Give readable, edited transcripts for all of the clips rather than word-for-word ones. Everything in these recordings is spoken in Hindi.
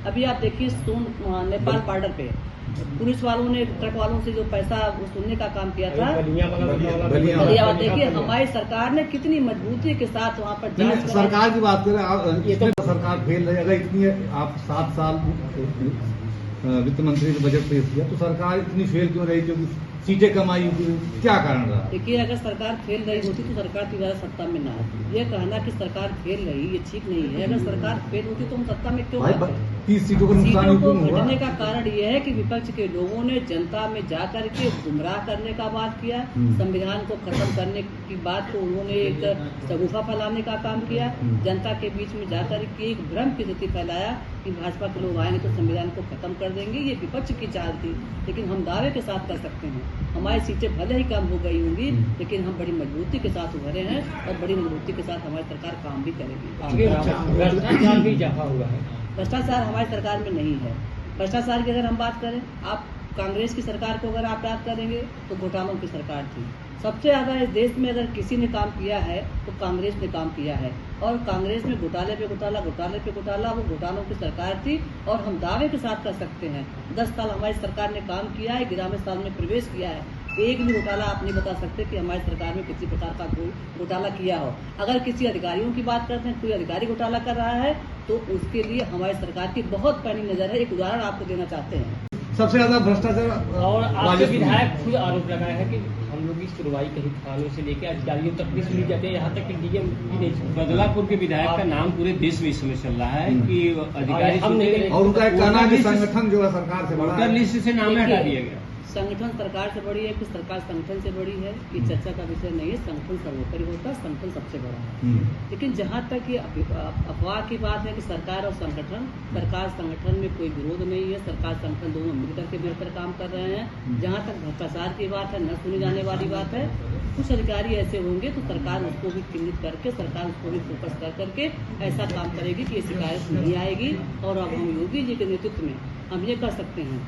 अभी आप देखिए नेपाल बॉर्डर पे पुलिस वालों ने ट्रक वालों से जो पैसा वसूलने का काम किया था, बलिया देखिए हमारी सरकार ने कितनी मजबूती के साथ वहाँ पर जांच। सरकार की बात करें, ये तो सरकार फेल रही। अगर इतनी आप 7 साल वित्त मंत्री ने बजट पेश किया तो सरकार इतनी फेल क्यों रही? क्योंकि सीटें कम आई, क्या कारण रहा? देखिए अगर सरकार फेल रही होती तो सरकार दोबारा सत्ता में ना आती। ये कहना कि सरकार फेल रही ये ठीक नहीं है। अगर सरकार फेल होती तो हम सत्ता में क्यों आते? 30 सीटों को घटने का कारण ये है कि विपक्ष के लोगों ने जनता में जाकर के गुमराह करने का बात किया, संविधान को खत्म करने की बात को उन्होंने एक शगुफा फैलाने का काम किया, जनता के बीच में जाकर के एक भ्रम की स्थिति फैलाया कि भाजपा के लोग आएंगे तो संविधान को खत्म कर देंगे। ये विपक्ष की चाल थी, लेकिन हम दावे के साथ कर सकते हैं हमारी सीटें भले ही कम हो गई होंगी, लेकिन हम बड़ी मजबूती के साथ उभरे हैं और बड़ी मजबूती के साथ हमारी सरकार काम भी करेगी। भ्रष्टाचार भी इजाफा हुआ है। भ्रष्टाचार हमारी सरकार में नहीं है। भ्रष्टाचार की अगर हम बात करें, आप कांग्रेस की सरकार को अगर आप याद करेंगे तो घोटालों की सरकार थी। सबसे ज्यादा इस देश में अगर किसी ने काम किया है तो कांग्रेस ने काम किया है, और कांग्रेस में घोटाले पे घोटाला, घोटाले पे घोटाला, वो घोटालों की सरकार थी। और हम दावे के साथ कर सकते हैं 10 साल हमारी सरकार ने काम किया है, 11वें साल में प्रवेश किया है। एक भी घोटाला आप नहीं बता सकते कि हमारी सरकार में किसी प्रकार का घोटाला किया हो। अगर किसी अधिकारियों की बात करते हैं, कोई अधिकारी घोटाला कर रहा है तो उसके लिए हमारी सरकार की बहुत पैनी नजर है। एक उदाहरण आपको देना चाहते हैं, सबसे ज्यादा भ्रष्टाचार। और आपके विधायक खुद आरोप लगाया है कि हम लोग की सुनवाई कहीं थानों से लेकर अधिकारियों तक भी सुनी जाती है, यहाँ तक कि डीएम भी नहीं। बदलापुर के विधायक का नाम पूरे देश में इस समय चल रहा है कि अधिकारी हम नहीं, और उनका एक कहना है कि संगठन जो है सरकार से बड़ा, लिस्ट से नाम हटा दिया गया। संगठन सरकार से बड़ी है कि सरकार संगठन से बड़ी है, ये चर्चा का विषय नहीं है। संगठन सर्वोपरि होता है, संगठन सबसे बड़ा है। लेकिन जहाँ तक ये अफवाह की बात है कि सरकार और संगठन, सरकार संगठन में कोई विरोध नहीं है, सरकार संगठन दोनों मिलकर के बेहतर काम कर रहे हैं। जहाँ तक भ्रष्टाचार की बात है, न सुनी जाने वाली बात है, कुछ अधिकारी ऐसे होंगे तो सरकार उसको भी चिन्हित करके, सरकार उसको भी फोकस कर करके ऐसा काम करेगी कि ये शिकायत नहीं आएगी। और अब हम योगी जी के नेतृत्व में हम ये कर सकते हैं।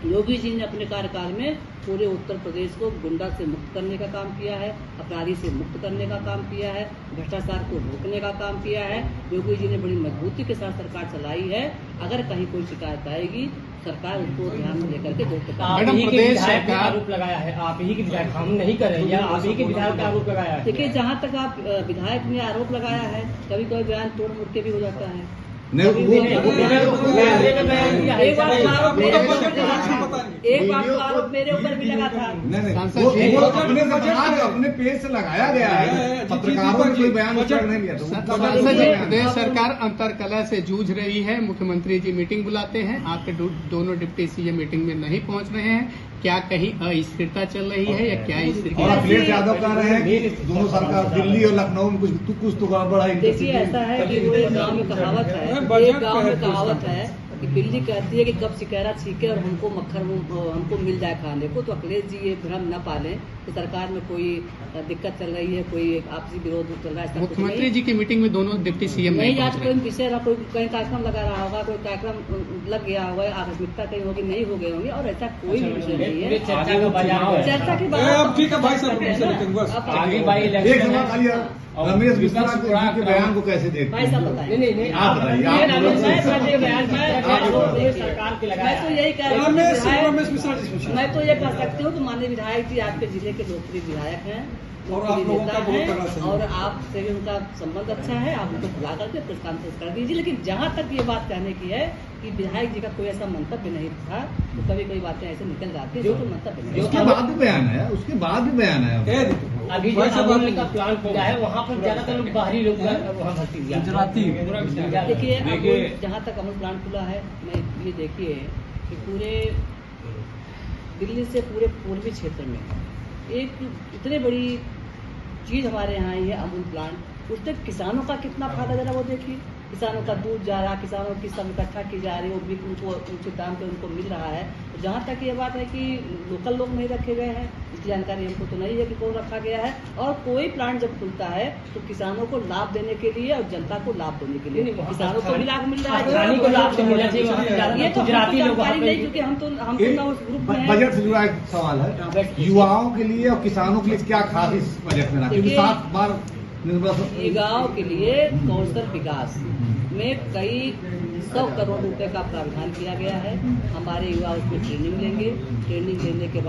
योगी जी ने अपने कार्यकाल में पूरे उत्तर प्रदेश को गुंडा से मुक्त करने का काम किया है, अपराधी से मुक्त करने का काम किया है, भ्रष्टाचार को रोकने का काम किया है। योगी जी ने बड़ी मजबूती के साथ सरकार चलाई है। अगर कहीं कोई शिकायत आएगी, सरकार उसको ध्यान में लेकर के आप ही के विधायक का आरोप लगाया है, आप ही के विधायक, हम नहीं कर रहे हैं, आप ही के विधायक का आरोप लगाया है। देखिए जहाँ तक आप विधायक ने आरोप लगाया है, कभी कभी बयान तोड़ मुड़ के भी हो जाता है। एक बात का आरोप मेरे ऊपर भी लगा था। अपने पेज से लगाया गया है, पत्रकारों ने कोई बयान नहीं लिया। प्रदेश सरकार अंतरकलह से जूझ रही है। मुख्यमंत्री जी मीटिंग बुलाते हैं, आपके दोनों डिप्टी सीएम मीटिंग में नहीं पहुंच रहे हैं। क्या कहीं अस्थिरता चल रही है या क्या स्थिति? और अखिलेश यादव कह रहे हैं कि दोनों सरकार दिल्ली और लखनऊ में कुछ तो गड़बड़ है। देखिए ऐसा है कि वो एक गाँव में कहावत है, एक गाँव में कहावत है कि बिल्ली कहती है कि कब शिकायत छीके और हमको मक्खर हमको मिल जाए खाने को। तो अखिलेश जी ये भ्रम न पालें कि सरकार में कोई दिक्कत चल रही है, कोई आपसी विरोध चल रहा है। मुख्यमंत्री जी की मीटिंग में दोनों डिप्टी सीएम नहीं, आज कोई विषय कोई कहीं कार्यक्रम लगा रहा होगा, कोई कार्यक्रम लग गया होगा, आकस्मिकता कहीं होगी, नहीं हो गए होंगे, और ऐसा कोई विषय नहीं है। चर्चा के बाद रमेश मिश्रा के बयान को कैसे देखते हैं? भाई साहब बताएं। नहीं, आप बताइए। सरकार के लगाया। मैं तो यही कह रही हूँ, मैं तो ये कह सकती हूँ कि माननीय विधायक जी आपके जिले के लोकप्रिय विधायक हैं और नेता हैं, और आपसे भी उनका संबंध अच्छा है। आप उनको बुला करके प्रेस कॉन्फ्रेंस कर दीजिए। लेकिन जहाँ तक ये बात कहने की है कि विधायक जी का कोई ऐसा मंतव्य नहीं था, तो कभी कई बातें ऐसे निकल जाती है जो मंतव्य नहीं। उसके बाद भी बयान आया, उसके बाद भी बयान आया। अभी जो अमूल का प्लान खुला है वहाँ पर ज्यादातर लोग बाहरी लोग वहाँ भर्ती दिया। देखिए जहाँ तक अमूल प्लांट खुला है, मैं ये देखिए कि पूरे दिल्ली से पूरे पूर्वी क्षेत्र में एक इतनी बड़ी चीज हमारे यहाँ आई है अमूल प्लांट। उससे किसानों का कितना फायदा जरा वो देखिए। किसानों का दूध जा रहा, किसानों की सब इकट्ठा की जा रही है, वो भी उनको उचित दाम पे उनको मिल रहा है। तो जहाँ तक ये बात है कि लोकल लोग नहीं रखे गए हैं, इसकी जानकारी हमको तो नहीं है कि कौन रखा गया है। और कोई प्लांट जब खुलता है तो किसानों को लाभ देने के लिए और जनता को लाभ देने के लिए, किसानों को भी लाभ मिल रहा है, ये तो जानकारी नहीं, क्योंकि हम तो उस ग्रुप में। बजट से जुड़ा एक सवाल है, युवाओं के लिए और किसानों के लिए क्या खास इस बजट में? क्योंकि 7 बार गाँव के लिए कौशल विकास में कई 100 करोड़ रुपए का प्रावधान किया गया है। हमारे युवा उसमें ट्रेनिंग लेंगे, ट्रेनिंग लेने के बाद